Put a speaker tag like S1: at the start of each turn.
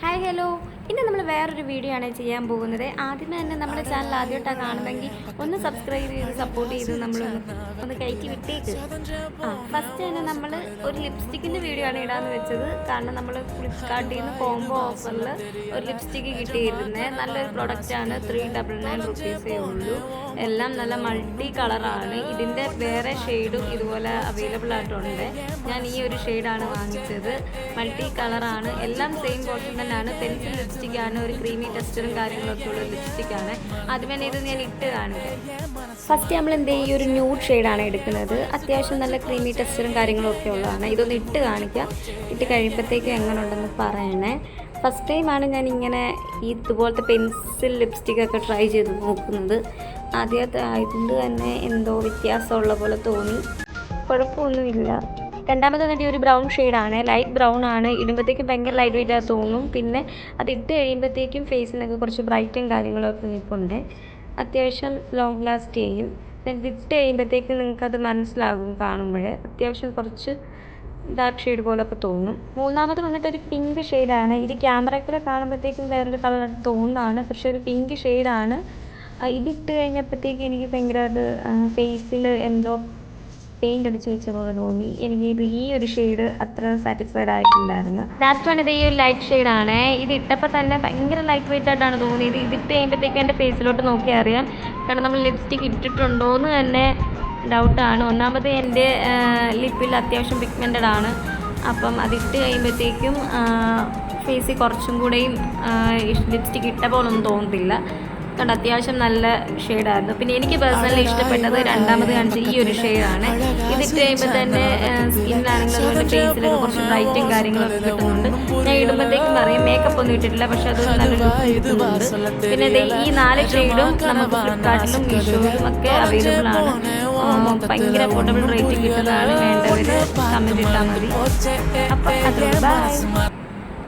S1: Hi hello, ഇന്ന് നമ്മൾ വേറൊരു വീഡിയോ ആണ് ചെയ്യാൻ പോകുന്നത്. ആദ്യമേ തന്നെ നമ്മുടെ ചാനൽ ആദ്യമായിട്ടാണ് കാണുന്നെങ്കിൽ ഒന്ന് സബ്സ്ക്രൈബ് ചെയ്ത് സപ്പോർട്ട് ചെയ്ത് നമ്മളൊന്ന് കയറ്റി വിട്ടേക്ക്. ഫസ്റ്റ് തന്നെ നമ്മൾ ഒരു ലിപ്സ്റ്റിക്കിൻ്റെ വീഡിയോ ആണ് ഇടാമെന്ന് വെച്ചത്. കാരണം നമ്മൾ ഫ്ലിപ്കാർട്ടിൽ നിന്ന് കോംബോ ഓഫറിൽ ഒരു ലിപ്സ്റ്റിക്ക് കിട്ടിയിരുന്നത്. നല്ലൊരു പ്രൊഡക്റ്റാണ്. 399 റുപ്പീസേ ഉള്ളൂ. എല്ലാം നല്ല മൾട്ടി കളറാണ്. ഇതിൻ്റെ വേറെ ഷെയ്ഡും ഇതുപോലെ അവൈലബിൾ ആയിട്ടുണ്ട്. ഞാൻ ഈ ഒരു ഷെയ്ഡാണ് വാങ്ങിച്ചത്. മൾട്ടി കളറാണ്. എല്ലാം സെയിം പോർഷൻ തന്നെയാണ്. പെൻസിൽ ലിപ്സ്റ്റിക്കാണ്. ഒരു ക്രീമി ടെക്സ്ചറും കാര്യങ്ങളൊക്കെ ഉള്ള ലിപ്സ്റ്റിക്കാണ്. ആദ്യമേ ഇത് ഞാൻ ഇട്ട് കാണിക്കാം. ഫസ്റ്റ് നമ്മൾ ഈ ഒരു ന്യൂഡ് ഷെയ്ഡാണ് എടുക്കുന്നത്. അത്യാവശ്യം നല്ല ക്രീമി ടെക്സ്ചറും കാര്യങ്ങളും ഒക്കെ ഉള്ളതാണ്. ഇതൊന്ന് ഇട്ട് കാണിക്കാം. ഇട്ട് കഴിയുമ്പോഴത്തേക്കും എങ്ങനെ ഉണ്ടെന്ന് പറയണേ. ഫസ്റ്റ് ടൈമാണ് ഞാൻ ഇങ്ങനെ ഇതുപോലത്തെ പെൻസിൽ ലിപ്സ്റ്റിക്കൊക്കെ ട്രൈ ചെയ്ത് നോക്കുന്നത്. ആദ്യത്തെ ആയതുകൊണ്ട് തന്നെ എന്തോ വ്യത്യാസമുള്ള പോലെ തോന്നി. കുഴപ്പമൊന്നുമില്ല. രണ്ടാമത് വന്നിട്ട് ഒരു ബ്രൗൺ ഷെയ്ഡാണ്. ലൈറ്റ് ബ്രൗൺ ആണ്. ഇടുമ്പോഴത്തേക്കും ഭയങ്കര ലൈറ്റ് വെയിറ്റ് ആയി തോന്നും. പിന്നെ അത് ഇട്ട് കഴിയുമ്പോഴത്തേക്കും ഫേസിനൊക്കെ കുറച്ച് ബ്രൈറ്റും കാര്യങ്ങളൊക്കെ നിൽപ്പുണ്ട്. അത്യാവശ്യം ലോങ് ലാസ്റ്റ് ചെയ്യും. ഇട്ട് കഴിയുമ്പോഴത്തേക്കും നിങ്ങൾക്കത് മനസ്സിലാകും കാണുമ്പോൾ. അത്യാവശ്യം കുറച്ച് ഡാർക്ക് ഷെയ്ഡ് പോലൊക്കെ തോന്നും. മൂന്നാമത് വന്നിട്ട് ഒരു പിങ്ക് ഷെയ്ഡാണ്. ഇത് ക്യാമറയിൽ കാണുമ്പോഴത്തേക്കും വേറൊരു കളർ തോന്നുന്നതാണ്, പക്ഷെ ഒരു പിങ്ക് ഷെയ്ഡാണ്. ഇതിട്ട് കഴിഞ്ഞപ്പോഴത്തേക്കും എനിക്ക് ഭയങ്കര ഫേസിൽ എന്തോ പെയിൻ്റ് അടിച്ച് വെച്ച പോലെ തോന്നി. എനിക്ക് ഈ ഒരു ഷെയ്ഡ് അത്ര സാറ്റിസ്ഫൈഡ് ആയിട്ടുണ്ടായിരുന്നു. ലാസ്റ്റ് വൺ ഈ ഒരു ലൈറ്റ് ഷെയ്ഡാണ്. ഇത് ഇട്ടപ്പോൾ തന്നെ ഭയങ്കര ലൈറ്റ് വെയിറ്റ് ആയിട്ടാണ് തോന്നിയത്. ഇതിട്ട് കഴിയുമ്പോഴത്തേക്കും എൻ്റെ ഫേസിലോട്ട് നോക്കിയാൽ അറിയാം. കാരണം നമ്മൾ ലിപ്സ്റ്റിക്ക് ഇട്ടിട്ടുണ്ടോ എന്ന് തന്നെ ഡൗട്ടാണ്. ഒന്നാമത് എൻ്റെ ലിപ്പിൽ അത്യാവശ്യം പിഗ്മെൻറ്റഡ് ആണ്. അപ്പം അതിട്ട് കഴിയുമ്പോഴത്തേക്കും ഫേസിൽ കുറച്ചും കൂടെയും ലിപ്സ്റ്റിക്ക് ഇട്ട പോലൊന്നും തോന്നത്തില്ല. കണ്ട് അത്യാവശ്യം നല്ല ഷെയ്ഡായിരുന്നു. പിന്നെ എനിക്ക് പേഴ്സണലി ഇഷ്ടപ്പെട്ടത് രണ്ടാമത് കാണിച്ച ഈ ഒരു ഷെയ്ഡാണ്. ഇതിട്ട് കഴിയുമ്പോൾ തന്നെ സ്കിന്നാണെങ്കിലും അതുകൊണ്ട് ഫേസിലൊക്കെ കുറച്ച് ബ്രൈറ്റും കാര്യങ്ങളൊക്കെ കിട്ടുന്നുണ്ട്. ഞാൻ ഇടുമ്പോഴത്തേക്കും പറയും മേക്കപ്പ് ഒന്നും ഇട്ടിട്ടില്ല, പക്ഷെ അത് നല്ലൊരു കിട്ടുന്നുണ്ട്. പിന്നെ ഈ 4 ഷെയ്ഡും നമുക്ക് ഫ്ലിപ്കാർട്ടിലും മീഷോയിലും ഒക്കെ അവൈലബിൾ ആണ്. ഭയങ്കര അഫോർഡബിൾ റേറ്റ് കിട്ടുന്നതാണ്. വേണ്ടവർ കമൻറ്റ് ഇട്ടാൽ മതി. അപ്പം അത് ബൈ.